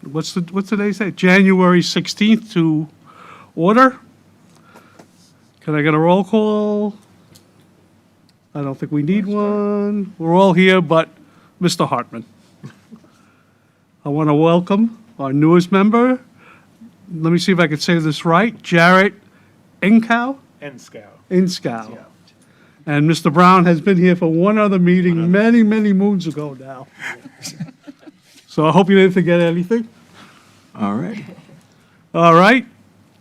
what's today's date? January 16th to order. Can I get a roll call? I don't think we need one. We're all here but Mr. Hartman. I want to welcome our newest member. Let me see if I can say this right. Jarrett Incow? Enskow. Inskow. Yeah. And Mr. Brown has been here for one other meeting many, many moons ago now. So I hope you didn't forget anything. All right. All right.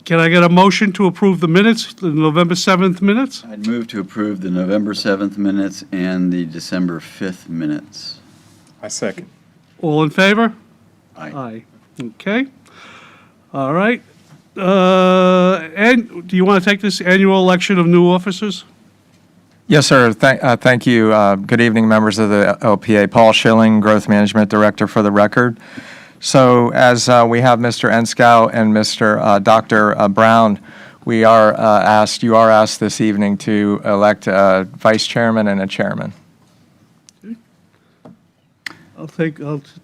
Can I get a motion to approve the minutes, the November 7th minutes? I'd move to approve the November 7th minutes and the December 5th minutes. I second. All in favor? Aye. Aye. Okay. All right. And do you want to take this annual election of new officers? Yes, sir. Thank you. Good evening, members of the LPA. Paul Schilling, Growth Management Director for the record. So as we have Mr. Enskow and Mr. Dr. Brown, you are asked this evening to elect a vice chairman and a chairman.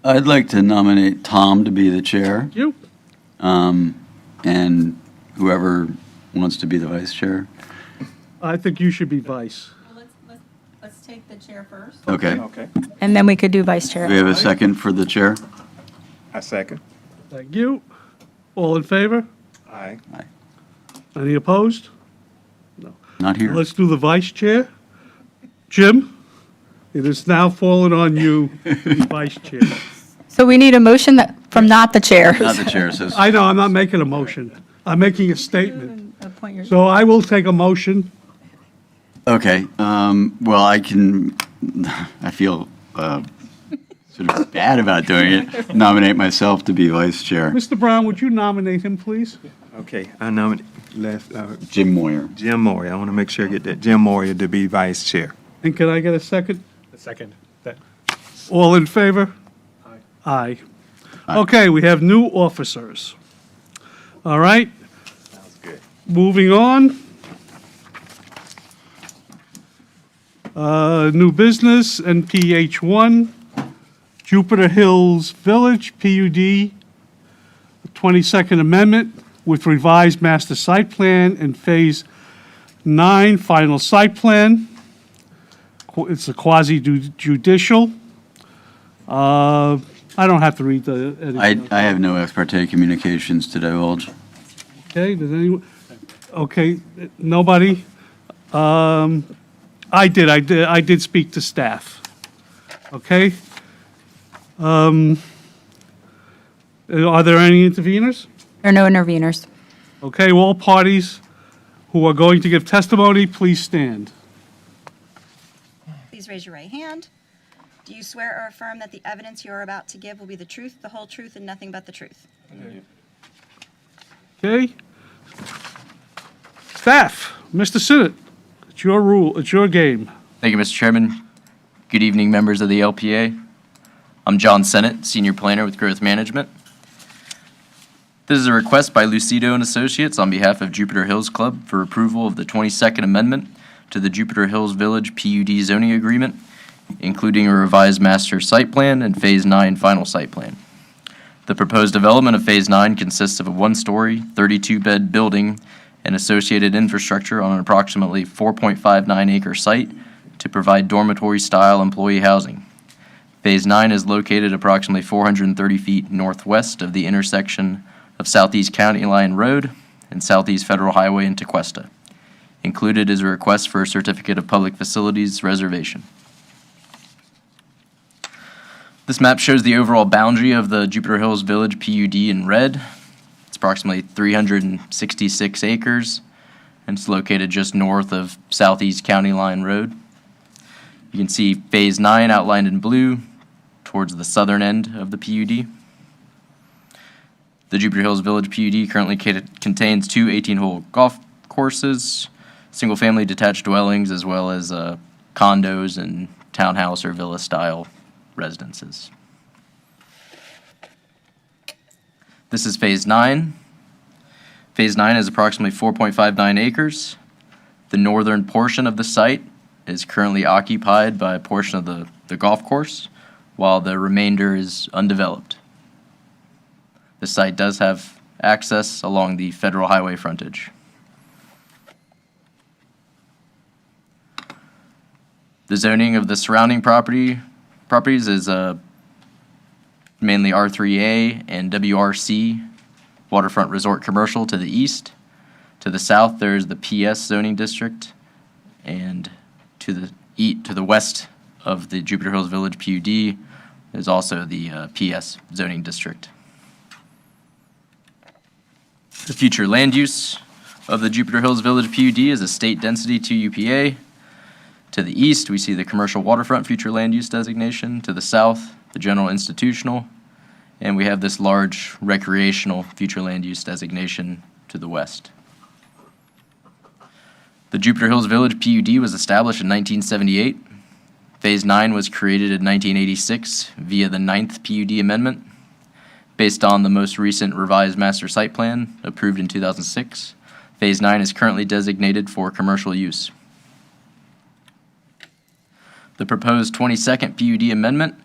I'd like to nominate Tom to be the chair, You? and whoever wants to be the vice chair. I think you should be vice. Let's take the chair first. Okay. Okay. And then we could do vice Do we chair. have a second for the chair? I second. Thank you. All in favor? Aye. Any opposed? Not here. Let's do the vice chair. Jim, it is now fallen on you, the vice chair. So we need a motion from not the chair. Not the chair, says. I know, I'm not making a motion. I'm making a statement. Appoint your- So I will take a motion. Okay, well, I feel sort of bad about doing it, nominate myself to be vice chair. Mr. Brown, would you nominate him, please? Okay, I nominate Jim Moyer. Jim Moyer. I want to make sure I get that. Jim Moyer to be vice chair. And can I get a second? A second. All in favor? Aye. Aye. Okay, we have new officers. All right, Sounds good. moving on. New business, NPH 1, Jupiter Hills Village, PUD, 22nd Amendment with revised master site plan and Phase 9 final site plan. It's a quasi-judicial. I don't have to read the. anything. I have no ex parte communications to divulge. Okay, does anyone, okay, nobody? I did speak to staff. Okay? Are there any interveners? There are no interveners. Okay, all parties who are going to give testimony, please stand. Please raise your right hand. Do you swear or affirm that the evidence you are about to give will be the truth, the whole truth, and nothing but the truth? Okay? Staff, Mr. Sinnott, it's your rule, it's your game. Thank you, Mr. Chairman. Good evening, members of the LPA. I'm John Sennett, Senior Planner with Growth Management. This is a request by Lucido and Associates on behalf of Jupiter Hills Club for approval of the 22nd Amendment to the Jupiter Hills Village PUD zoning agreement, including a revised master site plan and Phase 9 final site plan. The proposed development of Phase 9 consists of a one-story, 32-bed building and associated infrastructure on an approximately 4.59-acre site to provide dormitory-style employee housing. Phase 9 is located approximately 430 feet northwest of the intersection of Southeast County Line Road and Southeast Federal Highway in Tequesta. Included is a request for a certificate of public facilities reservation. This map shows the overall boundary of the Jupiter Hills Village PUD in red. It's approximately 366 acres, and it's located just north of Southeast County Line Road. You can see Phase 9 outlined in blue towards the southern end of the PUD. The Jupiter Hills Village PUD currently contains two 18-hole golf courses, single-family detached dwellings, as well as condos and townhouse or villa-style residences. This is Phase 9. Phase 9 is approximately 4.59 acres. The northern portion of the site is currently occupied by a portion of the golf course, while the remainder is undeveloped. The site does have access along the federal highway frontage. The zoning of the surrounding properties is mainly R3A and WRC, waterfront resort commercial to the east. To the south, there's the PS zoning district, and to the west of the Jupiter Hills Village PUD is also the PS zoning district. The future land use of the Jupiter Hills Village PUD is a state density 2 UPA. To the east, we see the commercial waterfront future land use designation. To the south, the general institutional. And we have this large recreational future land use designation to the west. The Jupiter Hills Village PUD was established in 1978. Phase 9 was created in 1986 via the 9th PUD amendment. Based on the most recent revised master site plan approved in 2006, Phase 9 is currently designated for commercial use. The proposed 22nd PUD amendment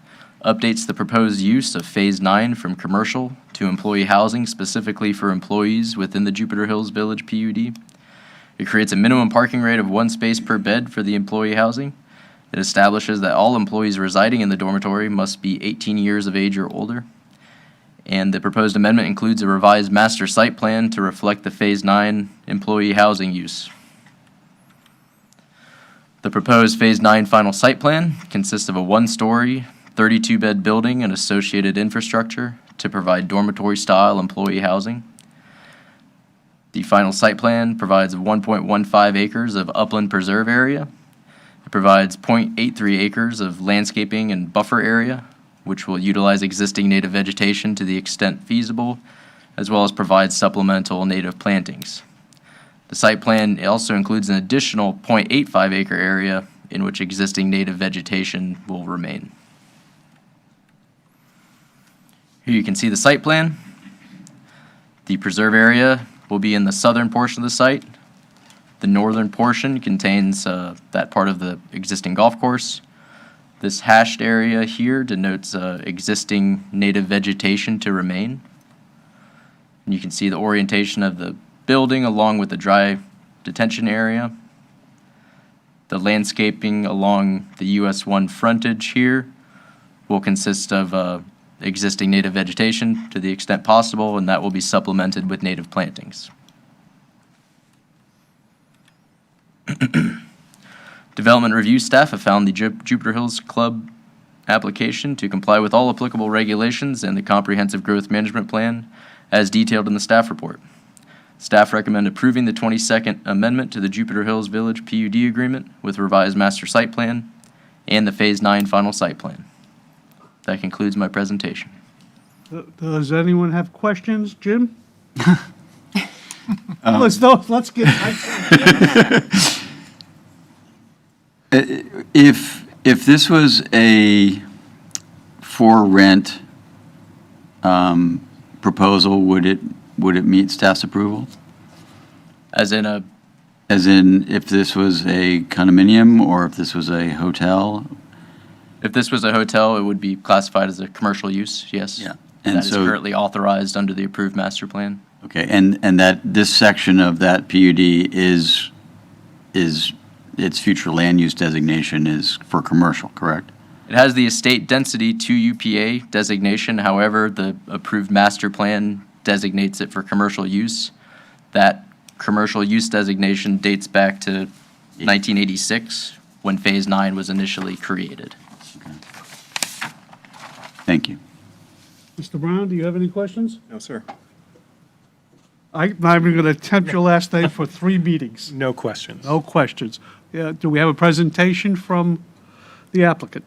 updates the proposed use of Phase 9 from commercial to employee housing specifically for employees within the Jupiter Hills Village PUD. It creates a minimum parking rate of 1 space per bed for the employee housing. It establishes that all employees residing in the dormitory must be 18 years of age or older. And the proposed amendment includes a revised master site plan to reflect the Phase 9 employee housing use. The proposed Phase 9 final site plan consists of a 1-story, 32-bed building and associated infrastructure to provide dormitory-style employee housing. The final site plan provides 1.15 acres of upland preserve area. It provides 0.83 acres of landscaping and buffer area, which will utilize existing native vegetation to the extent feasible, as well as provide supplemental native plantings. The site plan also includes an additional 0.85 acre area in which existing native vegetation will remain. Here you can see the site plan. The preserve area will be in the southern portion of the site. The northern portion contains that part of the existing golf course. This hashed area here denotes existing native vegetation to remain. And you can see the orientation of the building along with the dry detention area. The landscaping along the US 1 frontage here will consist of existing native vegetation to the extent possible, and that will be supplemented with native plantings. Development review staff have found the Jupiter Hills Club application to comply with all applicable regulations and the comprehensive growth management plan as detailed in the staff report. Staff recommend approving the 22nd amendment to the Jupiter Hills Village PUD agreement with revised master site plan and the Phase 9 final site plan. That concludes my presentation. Does anyone have questions? Jim? Let's get. If this was a for rent proposal, would it meet staff's approval? As in If this was a condominium or if this was a hotel? if this was a hotel, it would be classified as a commercial use, yes. Yeah. And And that is so- currently authorized under the approved master plan. Okay, and that this section of that PUD is its future land use designation is for commercial, correct? It has the estate density 2 UPA designation. However, the approved master plan designates it for commercial use. That commercial use designation dates back to 1986, when Phase 9 was initially created. Thank you. Mr. Brown, do you have any questions? No, sir. I'm not even going to tempt your last name for 3 meetings. No questions. No questions. Yeah, do we have a presentation from the applicant?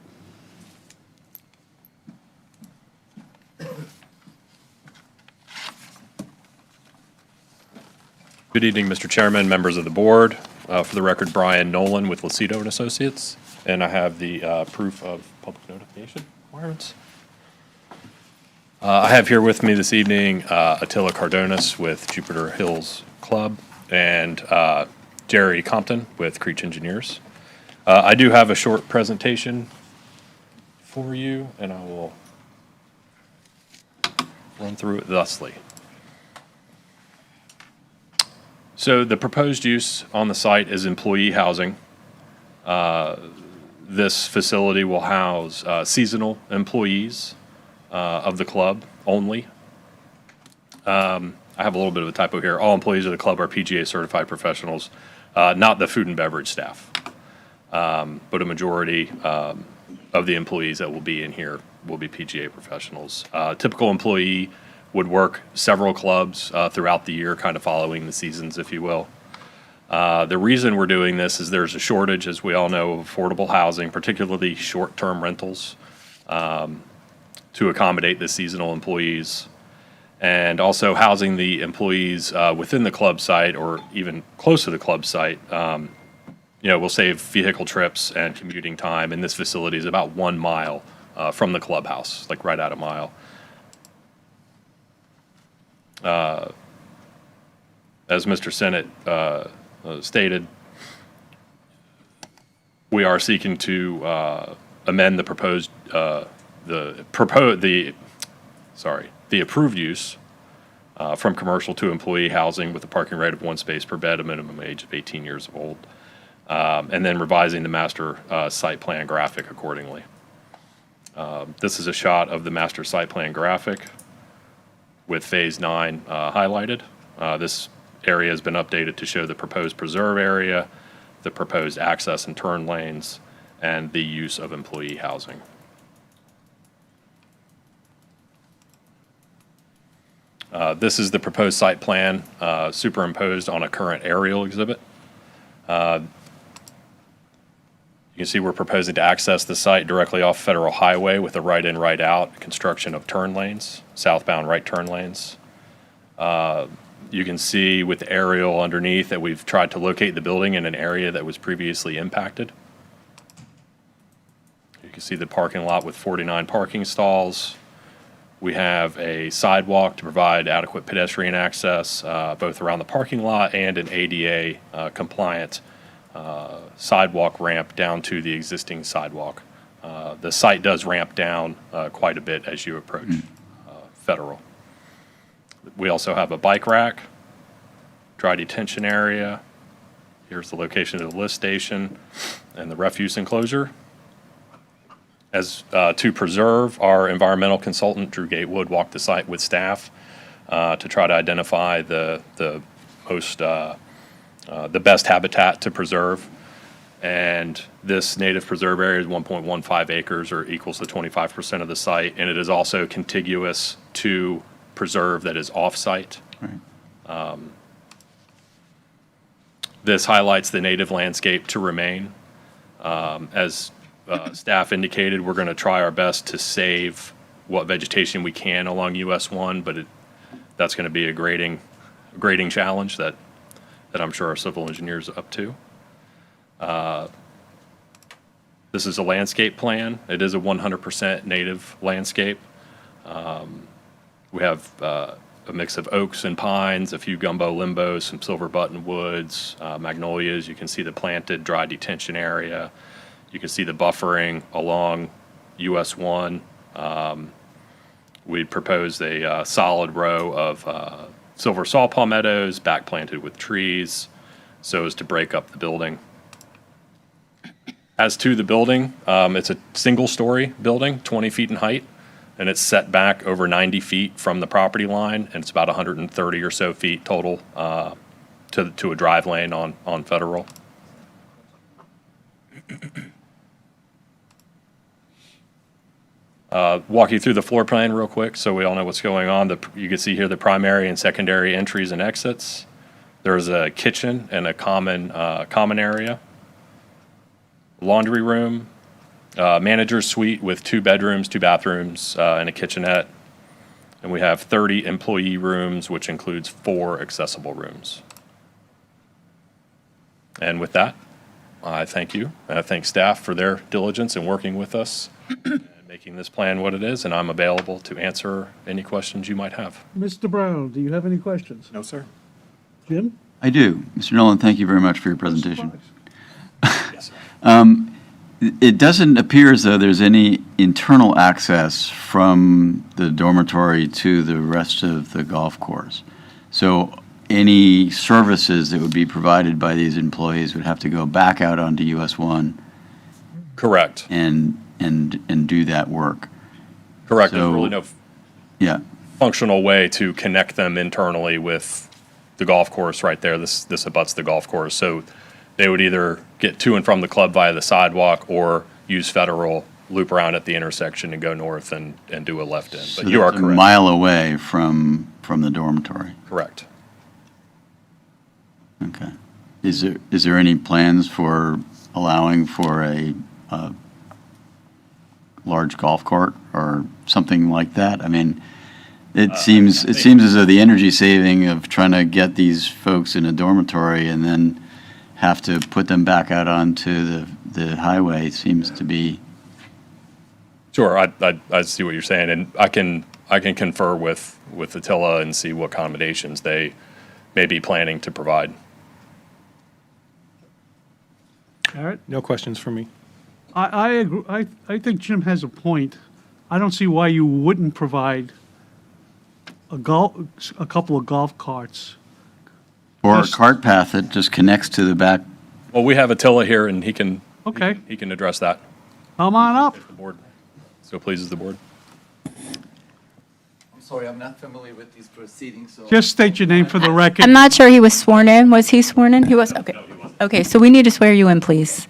Good evening, Mr. Chairman, members of the board. For the record, Brian Nolan with Lucido and Associates, and I have the proof of public notification requirements. I have here with me this evening Attila Cardonis with Jupiter Hills Club and Jerry Compton with Creech Engineers. I do have a short presentation for you, and I will run through it thusly. So the proposed use on the site is employee housing. This facility will house seasonal employees of the club only. I have a little bit of a typo here. All employees of the club are PGA certified professionals, not the food and beverage staff. But a majority of the employees that will be in here will be PGA professionals. Typical employee would work several clubs throughout the year, kind of following the seasons, if you will. The reason we're doing this is there's a shortage, as we all know, of affordable housing, particularly short-term rentals, to accommodate the seasonal employees. And also housing the employees within the club site or even close to the club site, will save vehicle trips and commuting time. And this facility is about 1 mile from the clubhouse, like right at a mile. As Mr. Sennett stated, we are seeking to amend the approved use from commercial to employee housing with a parking rate of 1 space per bed, a minimum age of 18 years old, and then revising the master site plan graphic accordingly. This is a shot of the master site plan graphic with Phase 9 highlighted. This area has been updated to show the proposed preserve area, the proposed access and turn lanes, and the use of employee housing. This is the proposed site plan superimposed on a current aerial exhibit. You can see we're proposing to access the site directly off Federal Highway with a right-in, right-out construction of turn lanes, southbound right turn lanes. You can see with the aerial underneath that we've tried to locate the building in an area that was previously impacted. You can see the parking lot with 49 parking stalls. We have a sidewalk to provide adequate pedestrian access, both around the parking lot and an ADA compliant sidewalk ramp down to the existing sidewalk. The site does ramp down quite a bit as you approach Federal. We also have a bike rack, dry detention area. Here's the location of the lift station and the refuse enclosure. As to preserve, our environmental consultant, Drew Gatewood, walked the site with staff to try to identify the best habitat to preserve. And this native preserve area is 1.15 acres, or equals to 25% of the site, and it is also contiguous to preserve that is off-site. Right. This highlights the native landscape to remain. As staff indicated, we're going to try our best to save what vegetation we can along US 1, but that's going to be a grading challenge that I'm sure our civil engineers are up to. This is a landscape plan. It is a 100% native landscape. We have a mix of oaks and pines, a few gumbo limbos, some silver buttonwoods, magnolias. You can see the planted dry detention area. You can see the buffering along US 1. We proposed a solid row of silver saw palmettos back planted with trees so as to break up the building. As to the building, it's a single-story building, 20 feet in height, and it's set back over 90 feet from the property line, and it's about 130 or so feet total to a drive lane on Federal. Walk you through the floor plan real quick so we all know what's going on. You can see here the primary and secondary entries and exits. There's a kitchen and a common area. Laundry room, manager's suite with 2 bedrooms, 2 bathrooms, and a kitchenette. And we have 30 employee rooms, which includes 4 accessible rooms. And with that, I thank you. And I thank staff for their diligence in working with us and making this plan what it is, and I'm available to answer any questions you might have. Mr. Brown, do you have any questions? No, sir. Jim? I do. Mr. Nolan, thank you very much for your presentation. Yes, sir. it doesn't appear as though there's any internal access from the dormitory to the rest of the golf course. So any services that would be provided by these employees would have to go back out onto US 1 Correct. and do that work. Correct. There's So- really no Yeah. functional way to connect them internally with the golf course right there. This abuts the golf course. So they would either get to and from the club via the sidewalk or use Federal, loop around at the intersection and go north and do a left in. So But you are that's a correct. mile away from the dormitory. Correct. Okay. Is there any plans for allowing for a large golf court or something like that? I mean, it seems as though the energy saving of trying to get these folks in a dormitory and then have to put them back out onto the highway seems to be, Sure, I see what you're saying, and I can confer with Attila and see what accommodations they may be planning to provide. All right. No questions for me. I agree. I think Jim has a point. I don't see why you wouldn't provide a couple of golf carts. or a Just- cart path that just connects to the back. Well, we have Attila here, and he can Okay, he can address that. come on up. The board so pleases the board. I'm sorry, I'm not familiar with these proceedings, so. Just state your name for the record. I'm not sure he was sworn in. Was he sworn in? He was, okay. Okay, so we need to swear you in, please.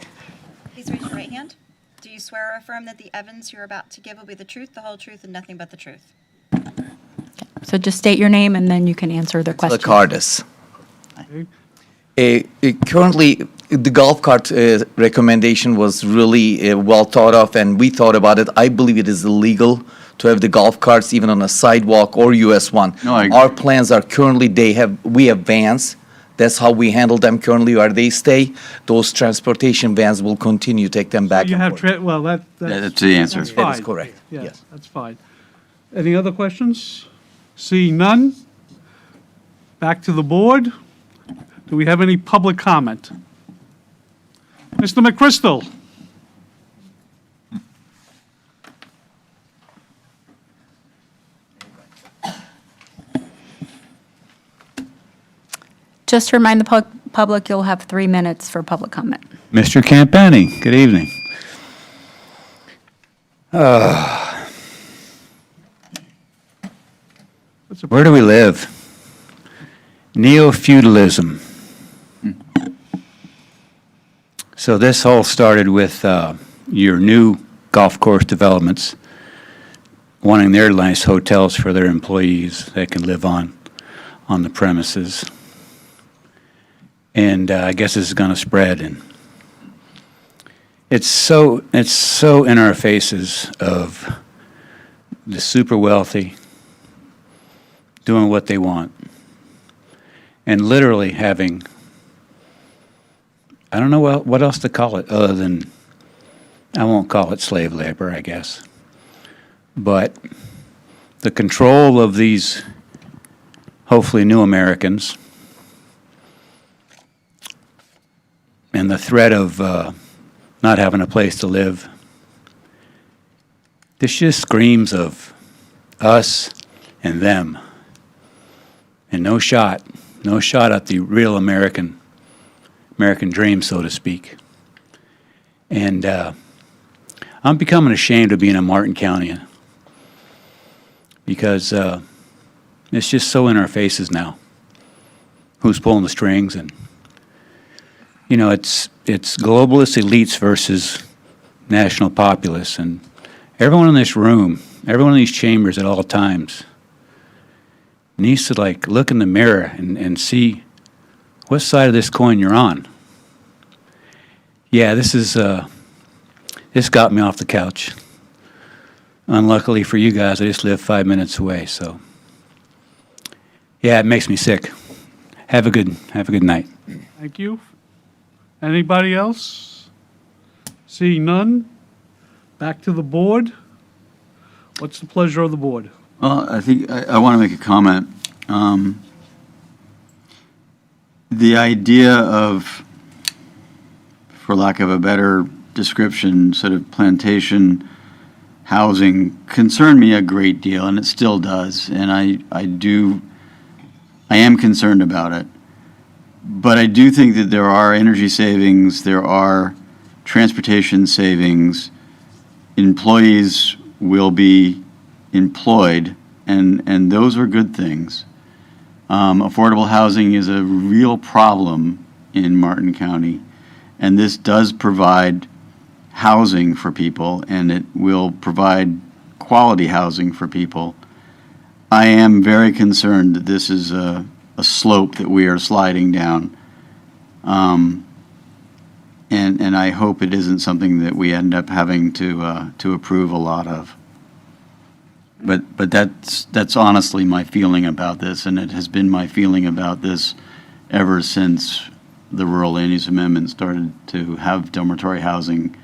Please raise your right hand. Do you swear or affirm that the evidence you're about to give will be the truth, the whole truth, and nothing but the truth? So just state your name and then you can answer the question. Licardis. Okay. Currently, the golf cart recommendation was really well thought of, and we thought about it. I believe it is illegal to have the golf carts even on a sidewalk or US 1. No, I agree. Our plans are currently, we have vans. That's how we handle them currently, where they stay. Those transportation vans will continue to take them back You and have, forth. well, That's the answer. That's That fine. That is correct, Yes, yes. that's fine. Any other questions? Seeing none? Back to the board. Do we have any public comment? Mr. McChrystal? Just to remind the public, you'll have 3 minutes for public comment. Mr. Campani, good evening. Where do we live? Neo-feudalism. So this all started with your new golf course developments wanting their nice hotels for their employees that can live on the premises. And I guess this is going to spread, and it's so in our faces of the super wealthy doing what they want and literally having, I don't know what else to call it other than, I won't call it slave labor, I guess, but the control of these hopefully new Americans and the threat of not having a place to live. This just screams of us and them. And no shot at the real American dream, so to speak. And I'm becoming ashamed of being a Martin County because it's just so in our faces now. Who's pulling the strings? And you know, it's globalist elites versus national populace, and everyone in this room, everyone in these chambers at all times needs to like look in the mirror and see what side of this coin you're on. Yeah, this got me off the couch. Unluckily for you guys, I just live 5 minutes away, so yeah, it makes me sick. Have a good night. Thank you. Anybody else? Seeing none? Back to the board. What's the pleasure of the board? Well, I think I want to make a comment. The idea of, for lack of a better description, sort of plantation housing, concerned me a great deal, and it still does. And I am concerned about it. But I do think that there are energy savings, there are transportation savings, employees will be employed, and those are good things. Affordable housing is a real problem in Martin County, and this does provide housing for people, and it will provide quality housing for people. I am very concerned that this is a slope that we are sliding down. And I hope it isn't something that we end up having to approve a lot of. But that's honestly my feeling about this, and it has been my feeling about this ever since the Rural Land Use Amendment started to have dormitory housing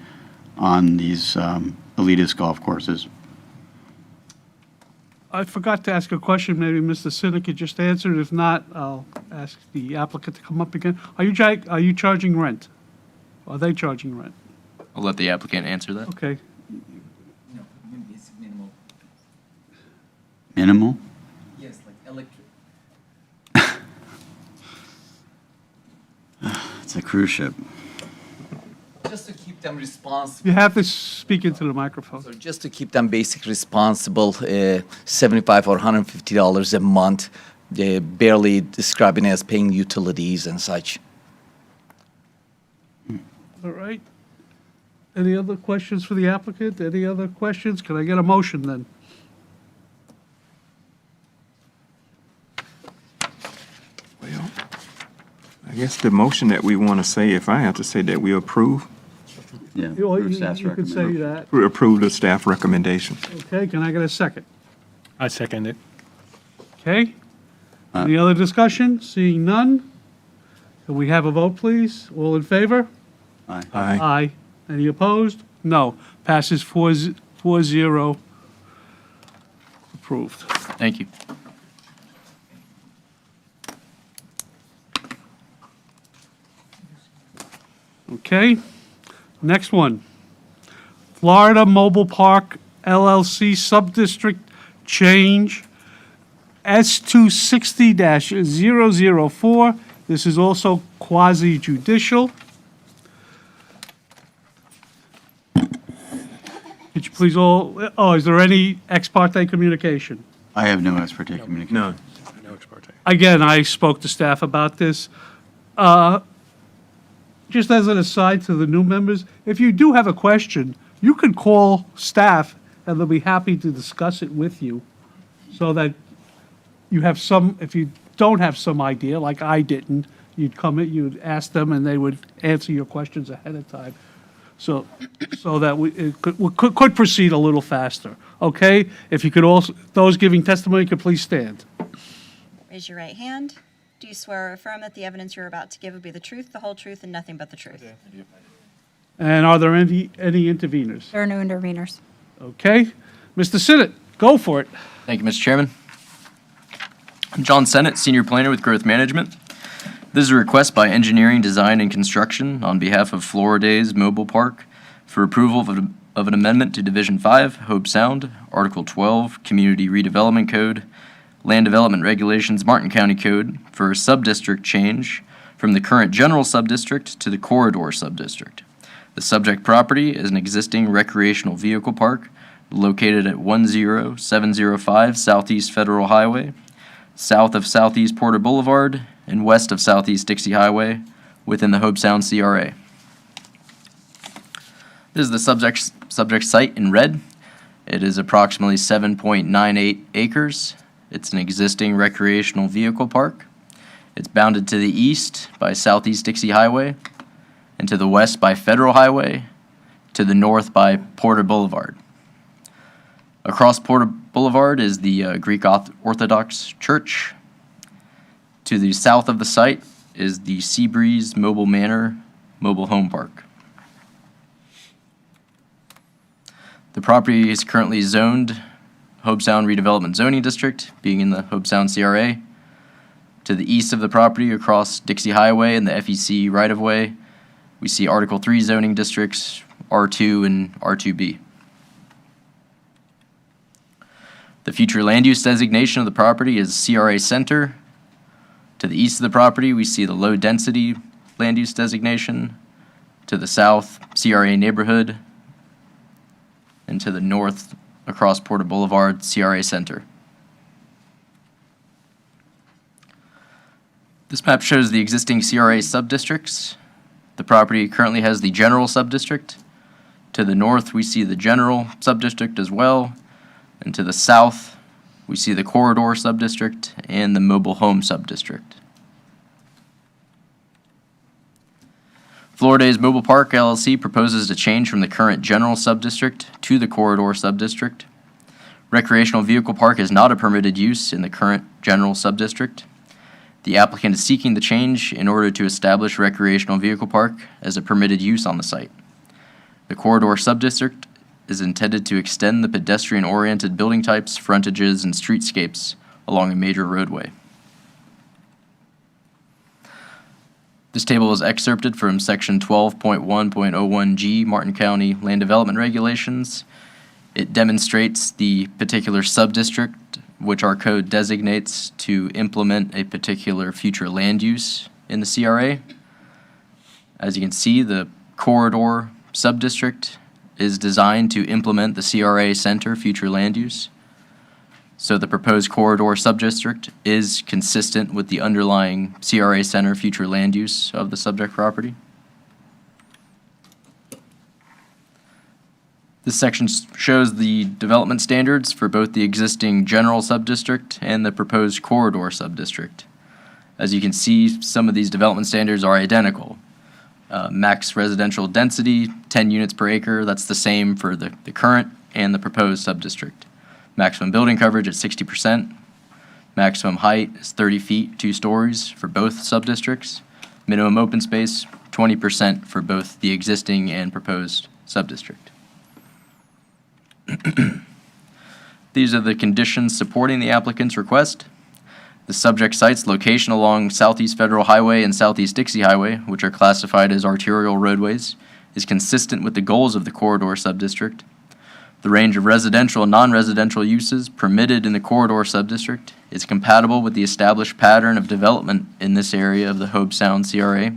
on these elitist golf courses. I forgot to ask a question, maybe Mr. Sinek could just answer it. If not, I'll ask the applicant to come up again. Are you charging rent? Are they charging rent? I'll let the applicant answer that. Okay. Minimal? Yes, like electric. It's a cruise ship. Just to keep them responsible. You have to speak into the microphone. So just to keep them basic responsible, $75 or $150 a month, they're barely describing as paying utilities and such. All right. Any other questions for the applicant? Any other questions? Can I get a motion then? Well, I guess the motion that we want to say, if I have to say that we approve, Yeah. You for staff's you could say recommendation. that. we approve the staff recommendation. Okay, can I get a second? I second it. Okay? Any other discussion? Seeing none? Can we have a vote, please? All in favor? Aye. Aye. Aye. Any opposed? No. Passes 4-0. Approved. Thank you. Okay, next one. Florida Mobile Park LLC Subdistrict Change S260-004. This is also quasi-judicial. Could you please is there any ex parte communication? I have no ex parte communication. None. Again, I spoke to staff about this. Just as an aside to the new members, if you do have a question, you can call staff and they'll be happy to discuss it with you so that you have some, if you don't have some idea, like I didn't, you'd ask them and they would answer your questions ahead of time. So that we could proceed a little faster, okay? If you could also, those giving testimony could please stand. Raise your right hand. Do you swear or affirm that the evidence you're about to give will be the truth, the whole truth, and nothing but the truth? And are there any interveners? There are no interveners. Okay? Mr. Sinnott, go for it. Thank you, Mr. Chairman. I'm John Sennett, Senior Planner with Growth Management. This is a request by Engineering, Design, and Construction on behalf of Floridays Mobile Park for approval of an amendment to Division 5, Hope Sound, Article 12, Community Redevelopment Code, Land Development Regulations, Martin County Code, for a sub-district change from the current general sub-district to the corridor sub-district. The subject property is an existing recreational vehicle park located at 10705 Southeast Federal Highway, south of Southeast Porter Boulevard, and west of Southeast Dixie Highway, within the Hope Sound CRA. This is the subject site in red. It is approximately 7.98 acres. It's an existing recreational vehicle park. It's bounded to the east by Southeast Dixie Highway, and to the west by Federal Highway, to the north by Porter Boulevard. Across Porter Boulevard is the Greek Orthodox Church. To the south of the site is the Seabreeze Mobile Manor Mobile Home Park. The property is currently zoned Hope Sound Redevelopment Zoning District, being in the Hope Sound CRA. To the east of the property, across Dixie Highway and the FEC right-of-way, we see Article 3 zoning districts R2, and R2B. The future land use designation of the property is CRA Center. To the east of the property, we see the low-density land use designation. To the south, CRA Neighborhood. And to the north, across Porter Boulevard, CRA Center. This map shows the existing CRA subdistricts. The property currently has the general subdistrict. To the north, we see the general subdistrict as well. And to the south, we see the corridor subdistrict and the mobile home subdistrict. Florida's Mobile Park LLC proposes to change from the current general subdistrict to the corridor subdistrict. Recreational vehicle park is not a permitted use in the current general subdistrict. The applicant is seeking the change in order to establish recreational vehicle park as a permitted use on the site. The corridor subdistrict is intended to extend the pedestrian-oriented building types, frontages, and streetscapes along a major roadway. This table is excerpted from Section 12.1.01G Martin County Land Development Regulations. It demonstrates the particular subdistrict which our code designates to implement a particular future land use in the CRA. As you can see, the corridor subdistrict is designed to implement the CRA Center future land use. So the proposed corridor subdistrict is consistent with the underlying CRA Center future land use of the subject property. This section shows the development standards for both the existing general subdistrict and the proposed corridor subdistrict. As you can see, some of these development standards are identical. Max residential density, 10 units per acre, that's the same for the current and the proposed subdistrict. Maximum building coverage at 60%. Maximum height is 30 feet, 2 stories for both subdistricts. Minimum open space, 20% for both the existing and proposed subdistrict. These are the conditions supporting the applicant's request. The subject site's location along Southeast Federal Highway and Southeast Dixie Highway, which are classified as arterial roadways, is consistent with the goals of the corridor subdistrict. The range of residential and non-residential uses permitted in the corridor subdistrict is compatible with the established pattern of development in this area of the Hobe Sound CRA.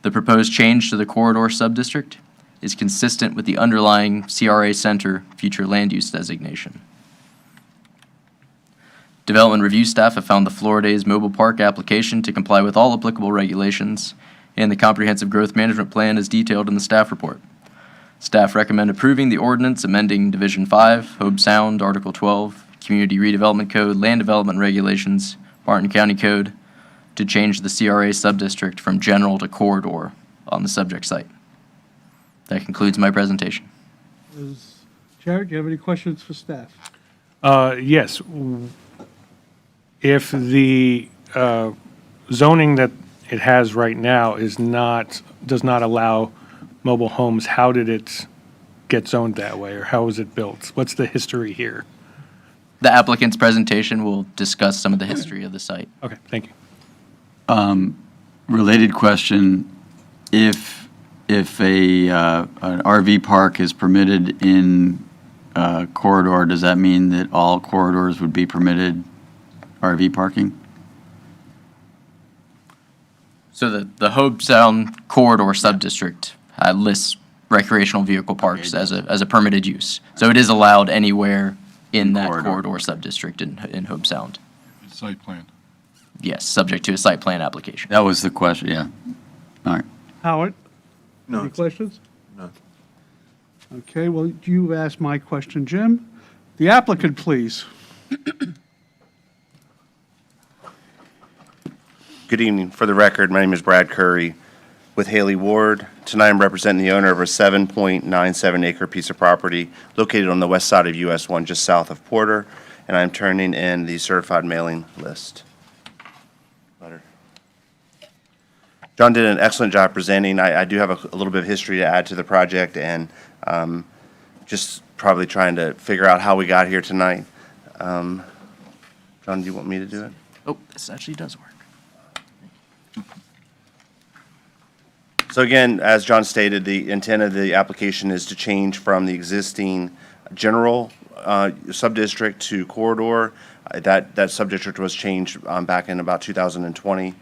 The proposed change to the corridor subdistrict is consistent with the underlying CRA Center future land use designation. Development review staff have found the Florida's Mobile Park application to comply with all applicable regulations, and the comprehensive growth management plan is detailed in the staff report. Staff recommend approving the ordinance amending Division 5, Hobe Sound, Article 12, Community Redevelopment Code, Land Development Regulations, Martin County Code, to change the CRA subdistrict from general to corridor on the subject site. That concludes my presentation. Jared, do you have any questions for staff? Yes. If the zoning that it has right now does not allow mobile homes, how did it get zoned that way, or how was it built? What's the history here? The applicant's presentation will discuss some of the history of the site. Okay, thank you. Related question, if an RV park is permitted in a corridor, does that mean that all corridors would be permitted RV parking? So the Hobe Sound Corridor Subdistrict lists recreational vehicle parks as a permitted use. So it is allowed anywhere in that corridor subdistrict in Hobe Sound. Site plan. Yes, subject to a site plan application. That was the question, yeah. All right. Howard? No. Any questions? No. Okay, well, you asked my question, Jim. The applicant, please. Good evening. For the record, my name is Brad Curry with Haley Ward. Tonight I'm representing the owner of a 7.97 acre piece of property located on the west side of US 1, just south of Porter, and I'm turning in the certified mailing list. Letter. John did an excellent job presenting. I do have a little bit of history to add to the project, and just probably trying to figure out how we got here tonight. John, do you want me to do it? Oh, this actually does work. So again, as John stated, the intent of the application is to change from the existing general sub-district to corridor. That sub-district was changed back in about 2020.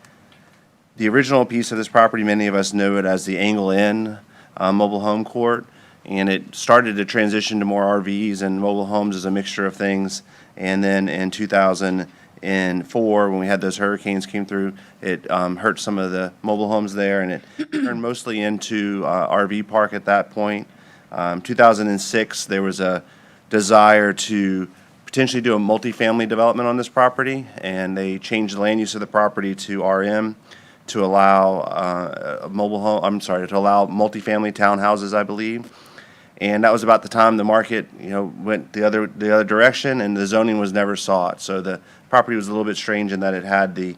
The original piece of this property, many of us know it as the Angle Inn Mobile Home Court, and it started to transition to more RVs and mobile homes as a mixture of things. And then in 2004, when we had those hurricanes came through, it hurt some of the mobile homes there, and it turned mostly into RV park at that point. 2006, there was a desire to potentially do a multifamily development on this property, and they changed the land use of the property to RM to allow to allow multifamily townhouses, I believe. And that was about the time the market, went the other direction, and the zoning was never sought. So the property was a little bit strange in that it had the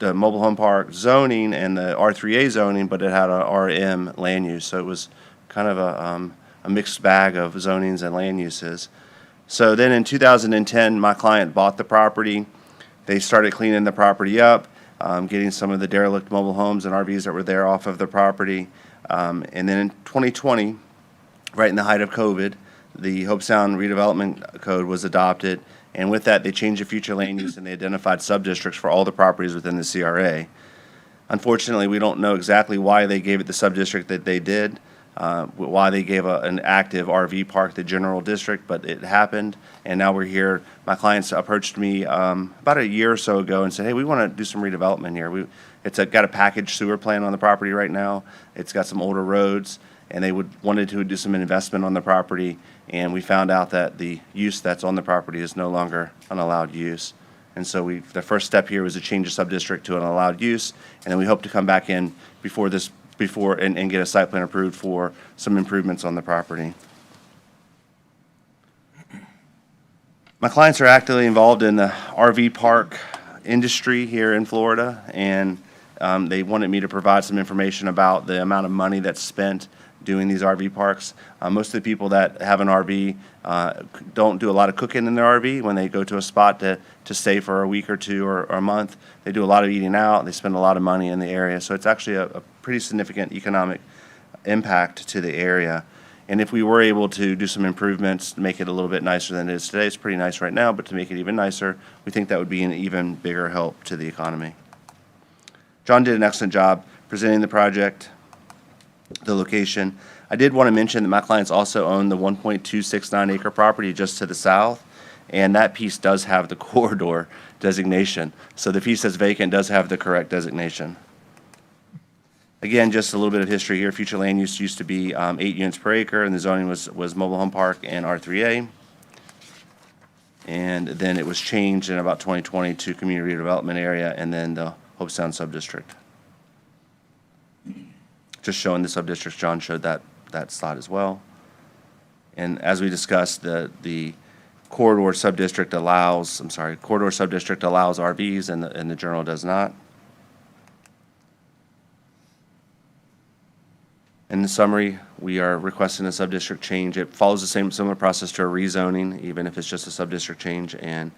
mobile home park zoning and the R3A zoning, but it had a RM land use. So it was kind of a mixed bag of zonings and land uses. So then in 2010, my client bought the property. They started cleaning the property up, getting some of the derelict mobile homes and RVs that were there off of the property. And then in 2020, right in the height of COVID, the Hope Sound redevelopment code was adopted. And with that, they changed the future land use and they identified sub-districts for all the properties within the CRA. Unfortunately, we don't know exactly why they gave it the sub-district that they did, why they gave an active RV park the general district, but it happened. And now we're here. My clients approached me about a year or so ago and said, hey, we want to do some redevelopment here. It's got a packaged sewer plant on the property right now. It's got some older roads, and they wanted to do some investment on the property. And we found out that the use that's on the property is no longer an allowed use. And so the first step here was to change the sub-district to an allowed use, and then we hope to come back in before and get a site plan approved for some improvements on the property. My clients are actively involved in the RV park industry here in Florida, and they wanted me to provide some information about the amount of money that's spent doing these RV parks. Most of the people that have an RV don't do a lot of cooking in their RV when they go to a spot to stay for a week or two or a month. They do a lot of eating out. They spend a lot of money in the area. So it's actually a pretty significant economic impact to the area. And if we were able to do some improvements to make it a little bit nicer than it is today, it's pretty nice right now, but to make it even nicer, we think that would be an even bigger help to the economy. John did an excellent job presenting the project, the location. I did want to mention that my clients also own the 1.269 acre property just to the south, and that piece does have the corridor designation. So the piece that's vacant does have the correct designation. Again, just a little bit of history here. Future land use used to be 8 units per acre, and the zoning was mobile home park and R3A. And then it was changed in about 2020 to community redevelopment area, and then the Hope Sound subdistrict. Just showing the subdistricts, John showed that slide as well. And as we discussed, the corridor subdistrict allows RVs and the general does not. In summary, we are requesting a subdistrict change. It follows the similar process to a rezoning, even if it's just a subdistrict change, and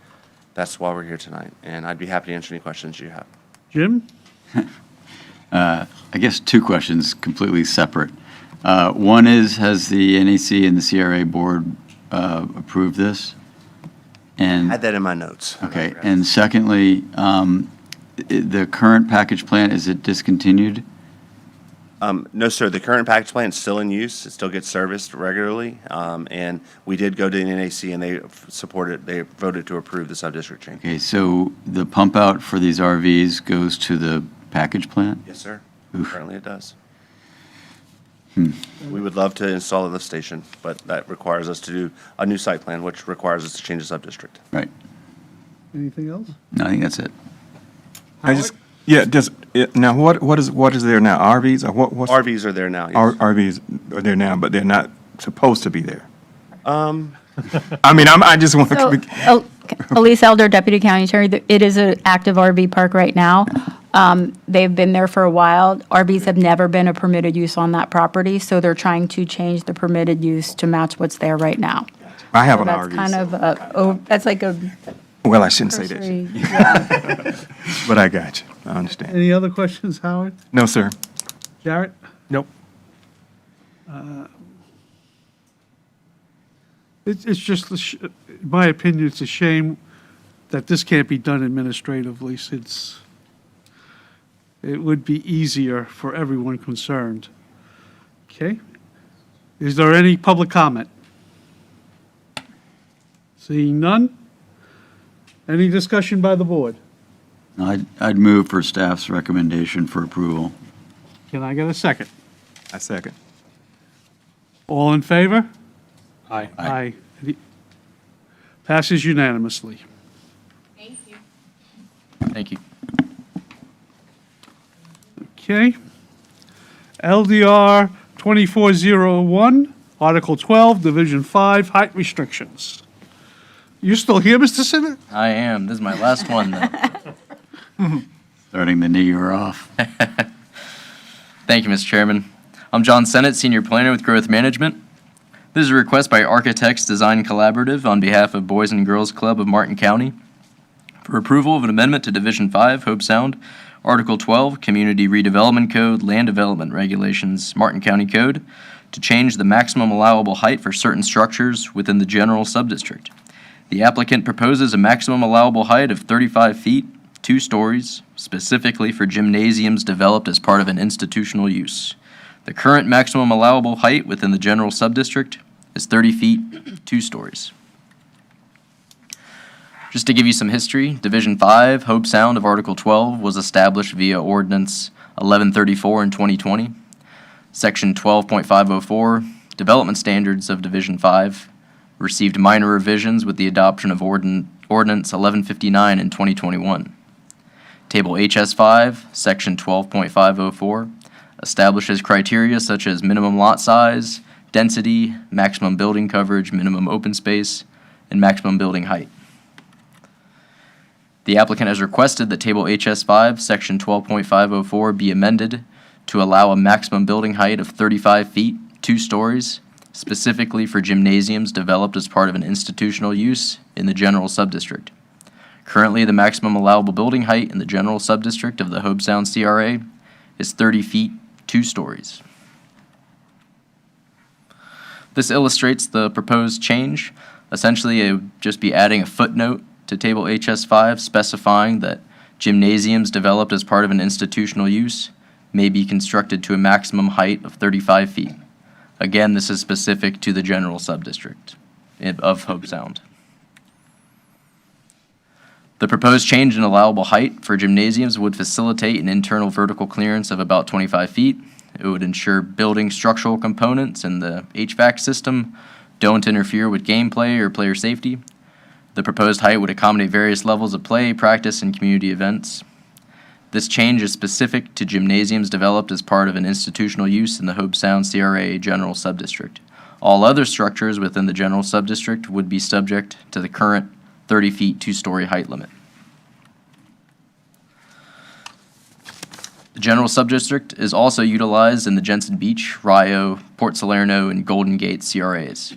that's why we're here tonight. And I'd be happy to answer any questions you have. Jim? I guess two questions completely separate. One is, has the NEC and the CRA board approved this? I And had that in my notes. okay, and secondly, the current package plant, is it discontinued? No, sir. The current package plant is still in use. It still gets serviced regularly. And we did go to the NAC and they voted to approve the subdistrict change. Okay, so the pump out for these RVs goes to the package plant? Yes, sir. Oof. Currently it does. We would love to install a lift station, but that requires us to do a new site plan, which requires us to change the subdistrict. Right. Anything else? No, I think that's it. Now, what is there now? RVs or what's? RVs are there now, yes. RVs are there now, but they're not supposed to be there. I mean, I just want So, to. Elise Elder, Deputy County Attorney, it is an active RV park right now. They've been there for a while. RVs have never been a permitted use on that property, so they're trying to change the permitted use to match what's there right now. I have So an that's RV. kind so- of, that's like a Well, I shouldn't say that, cursory, yeah. but I got you. I understand. Any other questions, Howard? No, sir. Garrett? Nope. It's just, in my opinion, it's a shame that this can't be done administratively, since it would be easier for everyone concerned. Okay? Is there any public comment? Seeing none? Any discussion by the board? I'd move for staff's recommendation for approval. Can I get a second? I second. All in favor? Aye. Aye. Passes unanimously. Thank you. Okay. LDR 2401, Article 12, Division 5, height restrictions. You still here, Mr. Sinnott? I am. This is my last one, though. Starting the new year off. Thank you, Mr. Chairman. I'm John Sennett, Senior Planner with Growth Management. This is a request by Architects Design Collaborative on behalf of Boys and Girls Club of Martin County for approval of an amendment to Division 5, Hope Sound, Article 12, Community Redevelopment Code, Land Development Regulations, Martin County Code, to change the maximum allowable height for certain structures within the general subdistrict. The applicant proposes a maximum allowable height of 35 feet, 2 stories, specifically for gymnasiums developed as part of an institutional use. The current maximum allowable height within the general subdistrict is 30 feet, 2 stories. Just to give you some history, Division 5, Hope Sound of Article 12 was established via Ordinance 1134 in 2020. Section 12.504, Development Standards of Division 5, received minor revisions with the adoption of Ordinance 1159 in 2021. Table HS5, Section 12.504, establishes criteria such as minimum lot size, density, maximum building coverage, minimum open space, and maximum building height. The applicant has requested that Table HS5, Section 12.504 be amended to allow a maximum building height of 35 feet, 2 stories, specifically for gymnasiums developed as part of an institutional use in the general subdistrict. Currently, the maximum allowable building height in the general subdistrict of the Hope Sound CRA is 30 feet, 2 stories. This illustrates the proposed change. Essentially, it would just be adding a footnote to Table HS5 specifying that gymnasiums developed as part of an institutional use may be constructed to a maximum height of 35 feet. Again, this is specific to the general subdistrict of Hope Sound. The proposed change in allowable height for gymnasiums would facilitate an internal vertical clearance of about 25 feet. It would ensure building structural components in the HVAC system don't interfere with gameplay or player safety. The proposed height would accommodate various levels of play, practice, and community events. This change is specific to gymnasiums developed as part of an institutional use in the Hope Sound CRA General Subdistrict. All other structures within the General Subdistrict would be subject to the current 30 feet, 2-story height limit. The General Subdistrict is also utilized in the Jensen Beach, Rio, Port Salerno, and Golden Gate CRAs.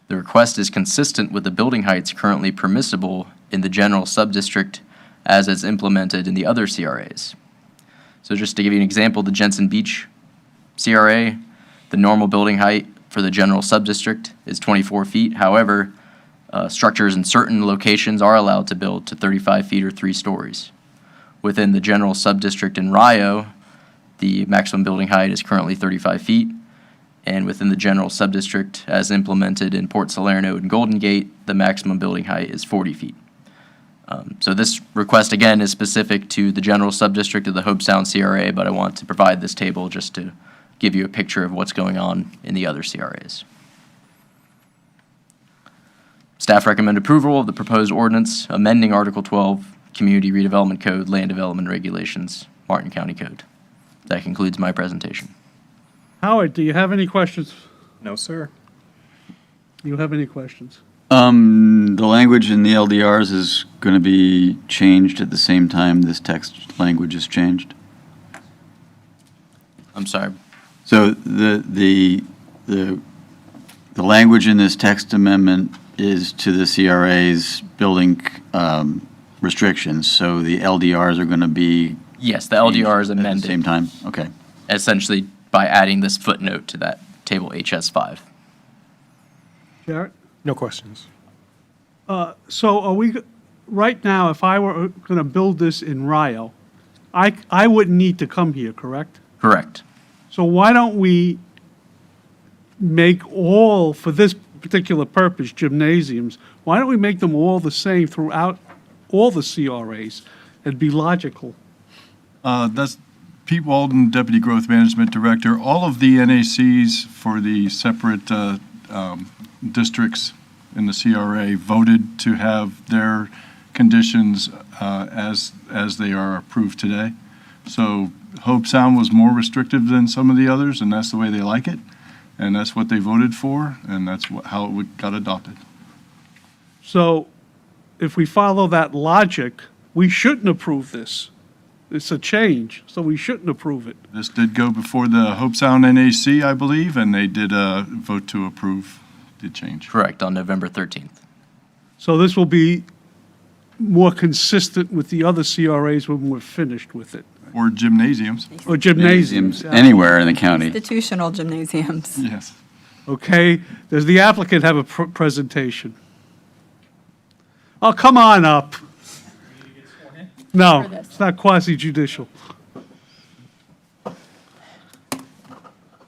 The request is consistent with the building heights currently permissible in the General Subdistrict as is implemented in the other CRAs. So just to give you an example, the Jensen Beach CRA, the normal building height for the General Subdistrict is 24 feet. However, structures in certain locations are allowed to build to 35 feet or 3 stories. Within the General Subdistrict in Rio, the maximum building height is currently 35 feet. And within the General Subdistrict, as implemented in Port Salerno and Golden Gate, the maximum building height is 40 feet. So this request, again, is specific to the General Subdistrict of the Hope Sound CRA, but I want to provide this table just to give you a picture of what's going on in the other CRAs. Staff recommend approval of the proposed ordinance amending Article 12, Community Redevelopment Code, Land Development Regulations, Martin County Code. That concludes my presentation. Howard, do you have any questions? No, sir. Do you have any questions? The language in the LDRs is going to be changed at the same time this text language is changed? I'm sorry. So the language in this text amendment is to the CRA's building restrictions, so the LDRs are going to be Yes, the LDR is at the amended. same time? Okay. essentially by adding this footnote to that table HS5. Jarrett? No questions. So are we, right now, if I were going to build this in Rio, I wouldn't need to come here, correct? Correct. So why don't we make all, for this particular purpose, gymnasiums, why don't we make them all the same throughout all the CRAs? It'd be logical. That's Pete Walden, Deputy Growth Management Director. All of the NACs for the separate districts in the CRA voted to have their conditions as they are approved today. So Hope Sound was more restrictive than some of the others, and that's the way they like it. And that's what they voted for, and that's how it got adopted. So if we follow that logic, we shouldn't approve this. It's a change, so we shouldn't approve it. This did go before the Hope Sound NAC, I believe, and they did vote to approve the change. Correct, on November 13th. So this will be more consistent with the other CRAs when we're finished with it. Or gymnasiums. Or gymnasiums. Anywhere in the county. Institutional gymnasiums. Yes. Okay, does the applicant have a presentation? Oh, come on up. No, it's not quasi-judicial.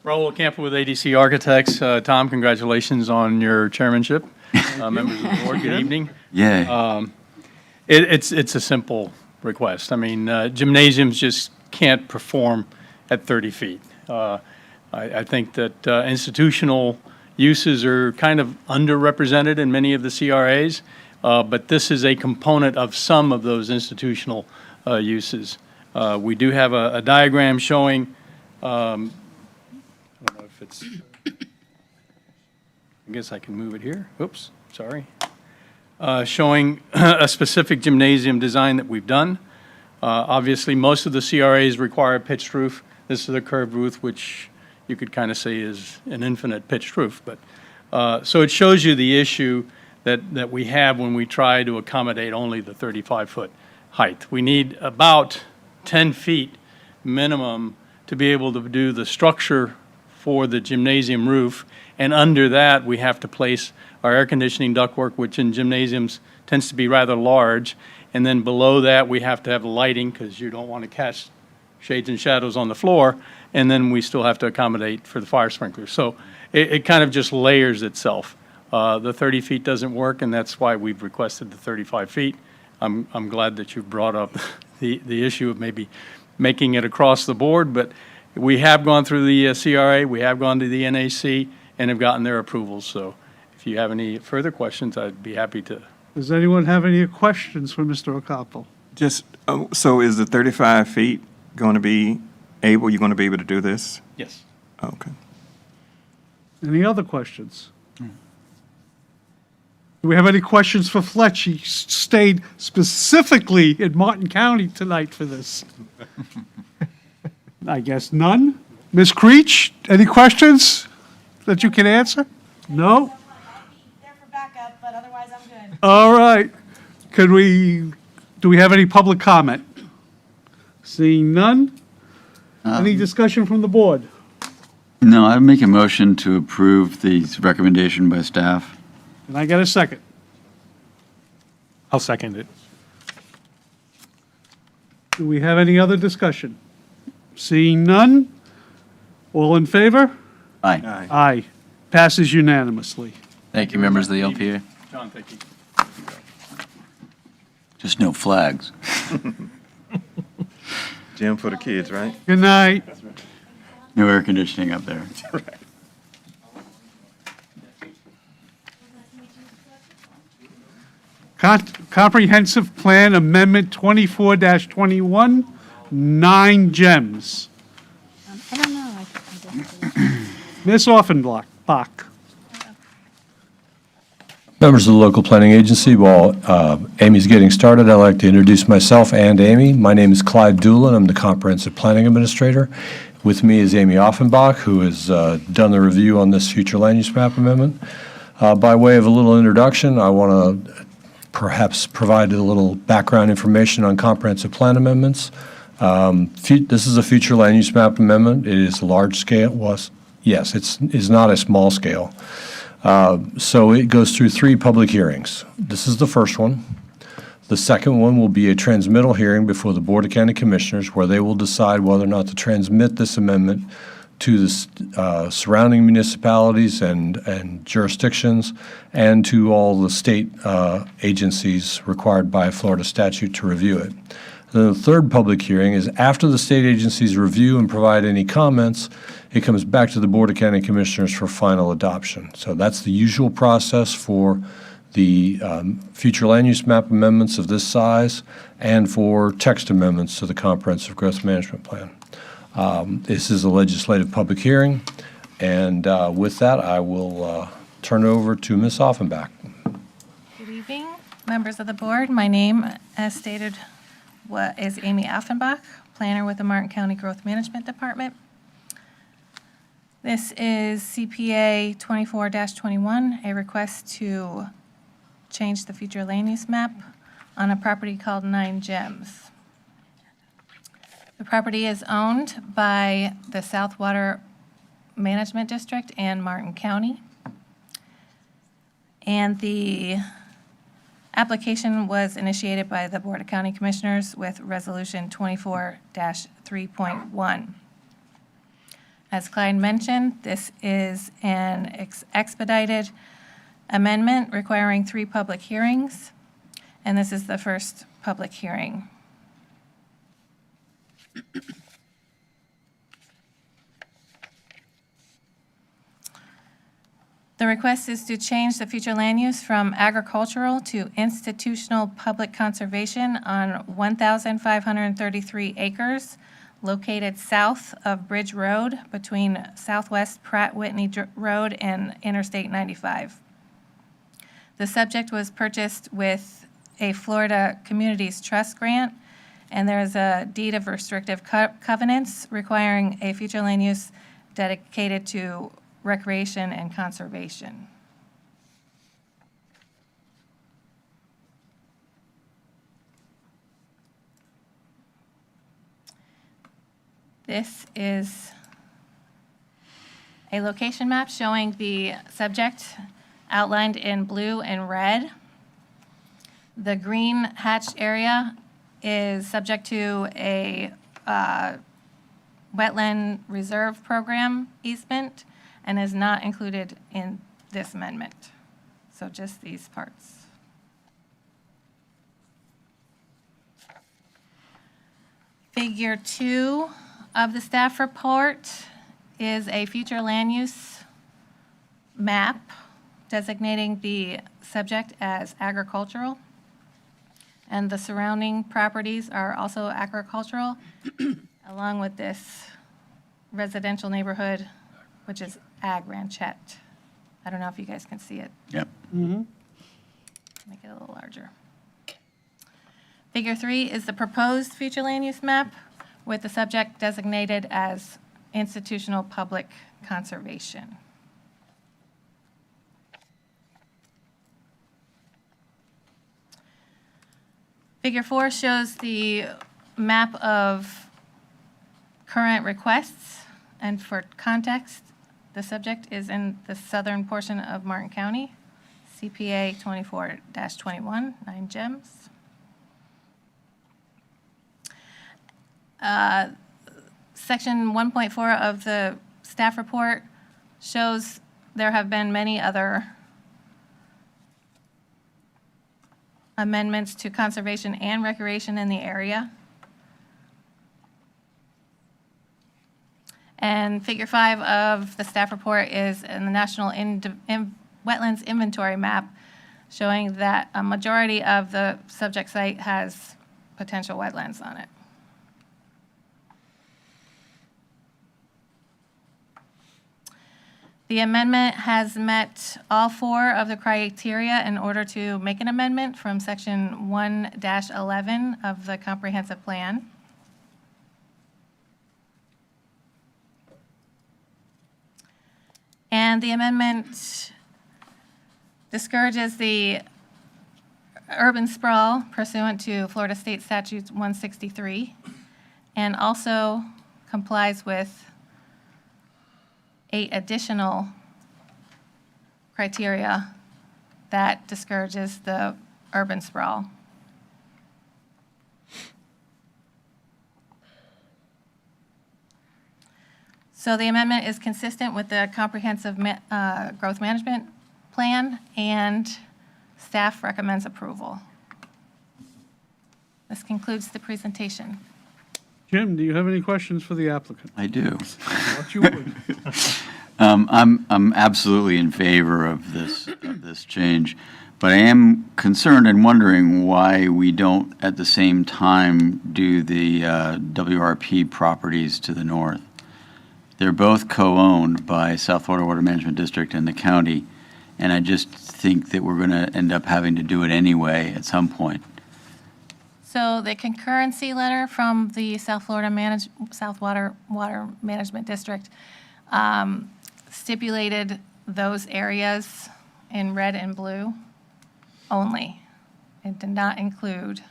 Raul Campo with ADC Architects. Tom, congratulations on your chairmanship. Members of the board, good evening. Yay. It's a simple request. I mean, gymnasiums just can't perform at 30 feet. I think that institutional uses are kind of underrepresented in many of the CRAs, but this is a component of some of those institutional uses. We do have a diagram showing, I don't know if it's, I guess I can move it here. Oops, sorry. Showing a specific gymnasium design that we've done. Obviously, most of the CRAs require a pitched roof. This is a curved roof, which you could kind of say is an infinite pitched roof. But so it shows you the issue that we have when we try to accommodate only the 35-foot height. We need about 10 feet minimum to be able to do the structure for the gymnasium roof. And under that, we have to place our air conditioning ductwork, which in gymnasiums tends to be rather large. And then below that, we have to have lighting because you don't want to catch shades and shadows on the floor. And then we still have to accommodate for the fire sprinklers. So it kind of just layers itself. The 30 feet doesn't work, and that's why we've requested the 35 feet. I'm glad that you brought up the issue of maybe making it across the board, but we have gone through the CRA, we have gone to the NAC, and have gotten their approvals. So if you have any further questions, I'd be happy to. Does anyone have any questions for Mr. Ocampo? Just, so is the 35 feet going to be able, you're going to be able to do this? Yes. Okay. Any other questions? Do we have any questions for Fletch? He stayed specifically in Martin County tonight for this. I guess none? Ms. Creech, any questions that you can answer? No? There for backup, but otherwise I'm good. All right. Do we have any public comment? Seeing none? Any discussion from the board? No, I make a motion to approve the recommendation by staff. Can I get a second? I'll second it. Do we have any other discussion? Seeing none? All in favor? Aye. Aye. Passes unanimously. Thank you, members of the LPA. John, thank you. Just no flags. Gym for the kids, right? Good night. No air conditioning up there. Comprehensive Plan Amendment 24-21, 9 gems. I don't know. I guess. Ms. Offenbach. Members of the local planning agency, while Amy's getting started, I'd like to introduce myself and Amy. My name is Clyde Doolin. I'm the Comprehensive Planning Administrator. With me is Amy Offenbach, who has done the review on this future land use map amendment. By way of a little introduction, I want to perhaps provide a little background information on comprehensive plan amendments. This is a future land use map amendment. It is large scale, yes, it's not a small scale. So it goes through 3 public hearings. This is the first one. The second one will be a transmittal hearing before the Board of County Commissioners, where they will decide whether or not to transmit this amendment to the surrounding municipalities and jurisdictions, and to all the state agencies required by Florida statute to review it. Then the third public hearing is after the state agencies review and provide any comments, it comes back to the Board of County Commissioners for final adoption. So that's the usual process for the future land use map amendments of this size and for text amendments to the Comprehensive Growth Management Plan. This is a legislative public hearing, and with that, I will turn it over to Ms. Offenbach. Good evening, members of the board. My name, as stated, is Amy Offenbach, planner with the Martin County Growth Management Department. This is CPA 24-21, a request to change the future land use map on a property called 9 Gems. The property is owned by the South Water Management District and Martin County. And the application was initiated by the Board of County Commissioners with Resolution 24-3.1. As Clyde mentioned, this is an expedited amendment requiring 3 public hearings, and this is the first public hearing. The request is to change the future land use from agricultural to institutional public conservation on 1,533 acres located south of Bridge Road between Southwest Pratt Whitney Road and Interstate 95. The subject was purchased with a Florida Communities Trust grant, and there is a deed of restrictive covenants requiring a future land use dedicated to recreation and conservation. This is a location map showing the subject outlined in blue and red. The green hatched area is subject to a wetland reserve program easement and is not included in this amendment. So just these parts. Figure 2 of the staff report is a future land use map designating the subject as agricultural. And the surrounding properties are also agricultural, along with this residential neighborhood, which is Ag Ranchette. I don't know if you guys can see it. Yep. Make it a little larger. Figure 3 is the proposed future land use map with the subject designated as institutional public conservation. Figure 4 shows the map of current requests, and for context, the subject is in the southern portion of Martin County, CPA 24-21, 9 Gems. Section 1.4 of the staff report shows there have been many other amendments to conservation and recreation in the area. And figure 5 of the staff report is in the National Wetlands Inventory map showing that a majority of the subject site has potential wetlands on it. The amendment has met all 4 of the criteria in order to make an amendment from section 1-11 of the comprehensive plan. And the amendment discourages the urban sprawl pursuant to Florida State Statute 163 and also complies with 8 additional criteria that discourages the urban sprawl. So the amendment is consistent with the comprehensive growth management plan, and staff recommends approval. This concludes the presentation. Jim, do you have any questions for the applicant? I do. What you would. I'm absolutely in favor of this change, but I am concerned and wondering why we don't at the same time do the WRP properties to the north. They're both co-owned by South Florida Water Management District and the county, and I just think that we're going to end up having to do it anyway at some point. So the concurrency letter from the South Water Management District stipulated those areas in red and blue only. It did not include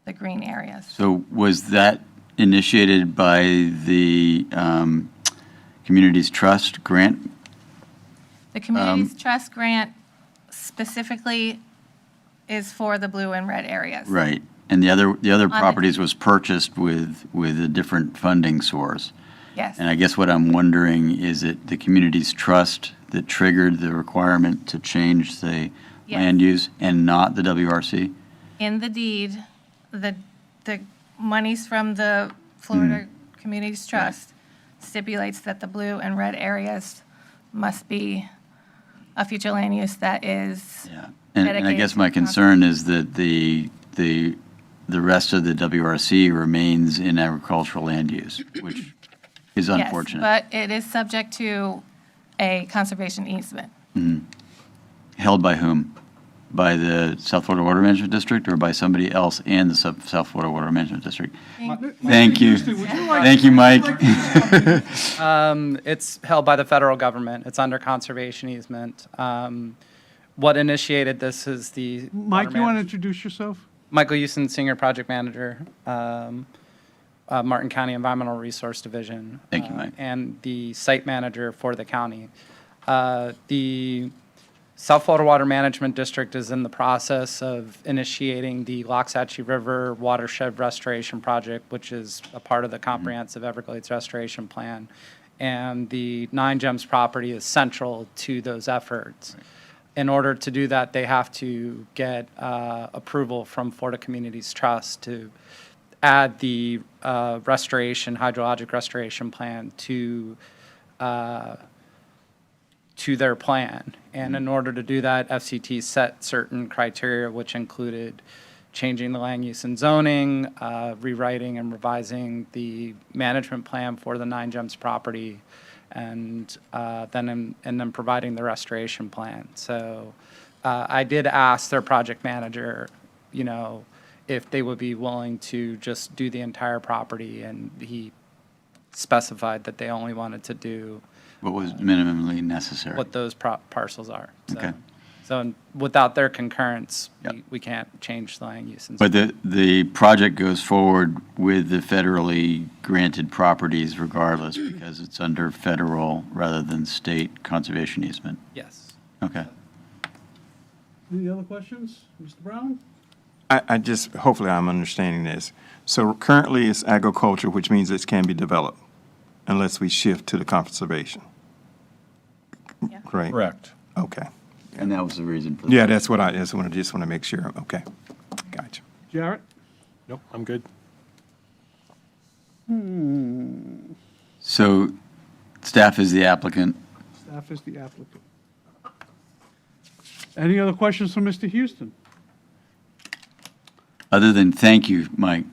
the green areas. So was that initiated by the Communities Trust grant? The Communities Trust grant specifically is for the blue and red areas. Right. And the other the- properties was purchased with a different funding source. Yes. And I guess what I'm wondering, is it the Communities Trust that triggered the requirement to change the Yes. land use and not the WRC? In the deed, the monies from the Florida Communities Trust stipulates that the blue and red areas must be a future land use that is And I dedicated guess to my the concern is that the rest of the WRC remains in agricultural land use, which is Yes, unfortunate. but it is subject to a conservation easement. Held by whom? By the South Florida Water Management District or by somebody else and the South Florida Water Management District? Thank you. Thank you, Mike. It's held by the federal government. It's under conservation easement. What initiated this is the. Mike, water you want to manage- introduce yourself? Michael Houston, Senior Project Manager, Martin County Environmental Resource Division. Thank you, Mike. And the site manager for the county. The South Florida Water Management District is in the process of initiating the Loxahatchee River Watershed Restoration Project, which is a part of the comprehensive Everglades Restoration Plan. And the Nine Gems property is central to those efforts. In order to do that, they have to get approval from Florida Communities Trust to add the hydrologic restoration plan to their plan. And in order to do that, FCT set certain criteria, which included changing the land use and zoning, rewriting and revising the management plan for the Nine Gems property, and then providing the restoration plan. So I did ask their project manager, if they would be willing to just do the entire property, and he specified that they only wanted to do What was minimally necessary? what those parcels are. So- Okay. So without their concurrence, we can't change the land use. and But the project goes forward with the federally granted properties regardless, because it's under federal rather than state conservation easement? Yes. Okay. Any other questions? Mr. Brown? I just, hopefully I'm understanding this. So currently it's agriculture, which means it can be developed unless we shift to the conservation. Right? Correct. Okay. And that was the reason for that? Yeah, that's what I just want to make sure. Okay. Gotcha. Jarrett? Nope, I'm good. So staff is the applicant. Staff is the applicant. Any other questions for Mr. Houston? Other than thank you, Mike.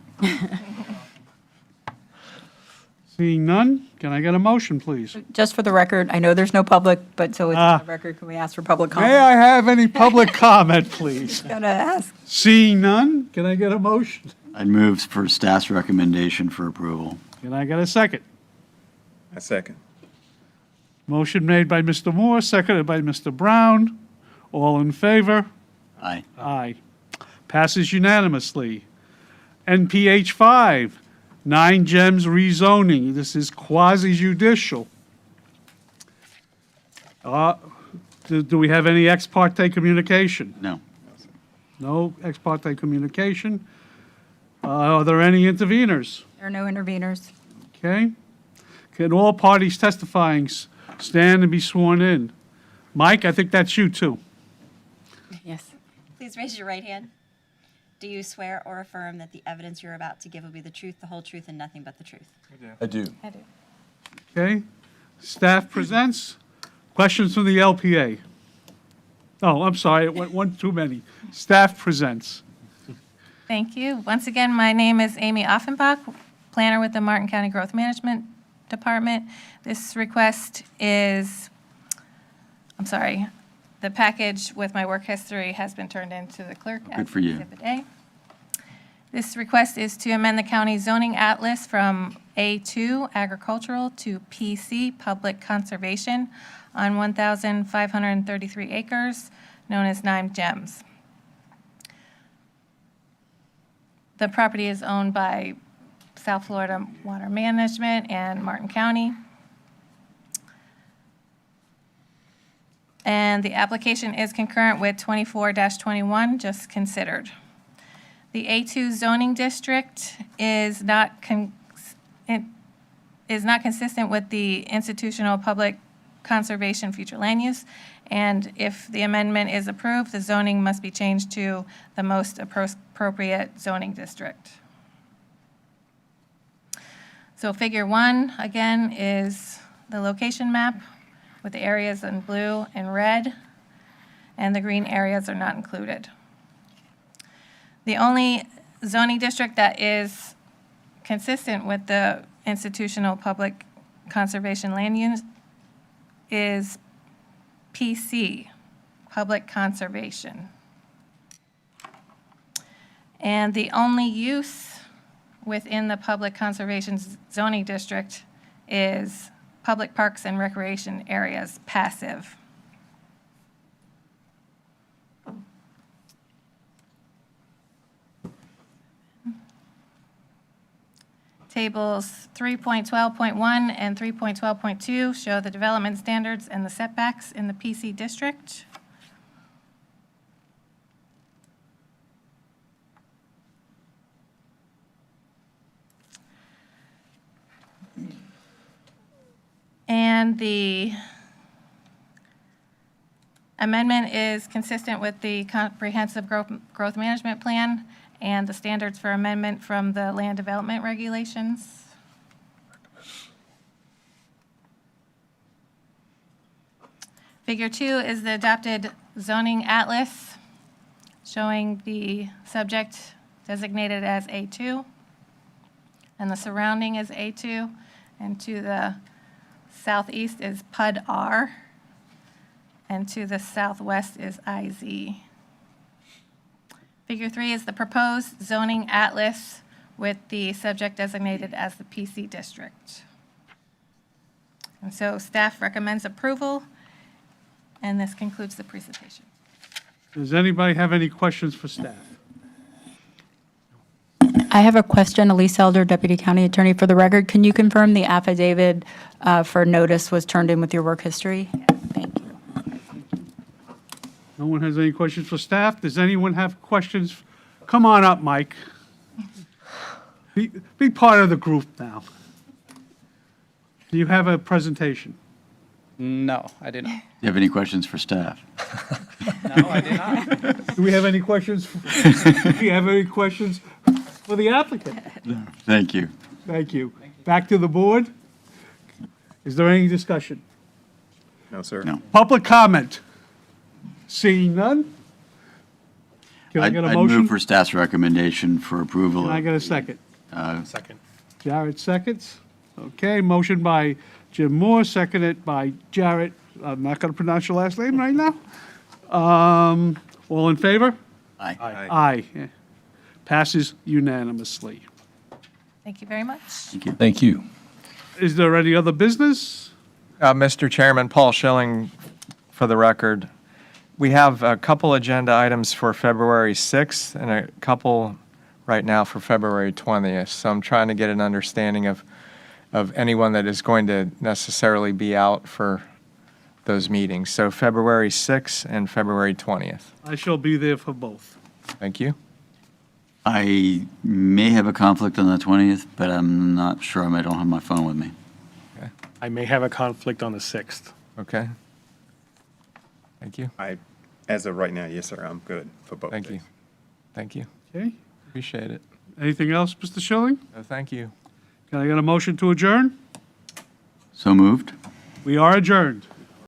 Seeing none, can I get a motion, please? Just for the record, I know there's no public, but so it's on the record, can we ask for public comment? May I have any public comment, please? Gotta ask. Seeing none, can I get a motion? I'd move for staff's recommendation for approval. Can I get a second? A second. Motion made by Mr. Moore, seconded by Mr. Brown. All in favor? Aye. Aye. Passes unanimously. NPH 5, 9 Gems rezoning. This is quasi judicial. Do we have any ex parte communication? No. No ex parte communication. Are there any interveners? There are no interveners. Okay. Can all parties testifying stand and be sworn in? Mike, I think that's you too. Yes. Please raise your right hand. Do you swear or affirm that the evidence you're about to give will be the truth, the whole truth, and nothing but the truth? I do. I do. Okay. Staff presents. Questions from the LPA? Oh, I'm sorry, it went one too many. Staff presents. Thank you. Once again, my name is Amy Offenbach, planner with the Martin County Growth Management Department. This request is, the package with my work history has been turned into the clerk as Good for you. Exhibit A. This request is to amend the county zoning atlas from A2 agricultural to PC public conservation on 1,533 acres, known as 9 Gems. The property is owned by South Florida Water Management and Martin County. And the application is concurrent with 24-21, just considered. The A2 zoning district is not consistent with the institutional public conservation future land use, and if the amendment is approved, the zoning must be changed to the most appropriate zoning district. So figure 1, again, is the location map with the areas in blue and red, and the green areas are not included. The only zoning district that is consistent with the institutional public conservation land use is PC, public conservation. And the only use within the public conservation zoning district is public parks and recreation areas, passive. Tables 3.12.1 and 3.12.2 show the development standards and the setbacks in the PC district. And the amendment is consistent with the comprehensive growth management plan and the standards for amendment from the land development regulations. Figure 2 is the adopted zoning atlas showing the subject designated as A2, and the surrounding is A2, and to the southeast is PUD R, and to the southwest is IZ. Figure 3 is the proposed zoning atlas with the subject designated as the PC district. And so staff recommends approval, and this concludes the presentation. Does anybody have any questions for staff? I have a question. Elise Elder, Deputy County Attorney. For the record, can you confirm the affidavit for notice was turned in with your work history? Thank you. No one has any questions for staff? Does anyone have questions? Come on up, Mike. Be part of the group now. Do you have a presentation? No, I did not. Do you have any questions for staff? No, I did not. Do we have any questions? Do you have any questions for the applicant? Thank you. Thank you. Back to the board. Is there any discussion? No, sir. No. Public comment? Seeing none? Can I I'd get a I'd motion? move for staff's recommendation for approval. Can I of- get a second? Second. Jared seconds. Okay, motion by Jim Moore, seconded by Jared. I'm not going to pronounce your last name right now. All in favor? Aye. Aye. Yeah. Passes unanimously. Thank you very much. Thank you. Is there any other business? Mr. Chairman, Paul Schilling, for the record. We have a couple agenda items for February 6th and a couple right now for February 20th. So I'm trying to get an understanding of anyone that is going to necessarily be out for those meetings. So February 6th and February 20th. I shall be there for both. Thank you. I may have a conflict on the 20th, but I'm not sure. I don't have my phone with me. I may have a conflict on the 6th. Okay. Thank you. As of right now, yes, sir, I'm good for both Thank you. days. Thank you. Okay? Appreciate it. Anything else, Mr. Schilling? No, thank you. Can I get a motion to adjourn? So moved? We are adjourned.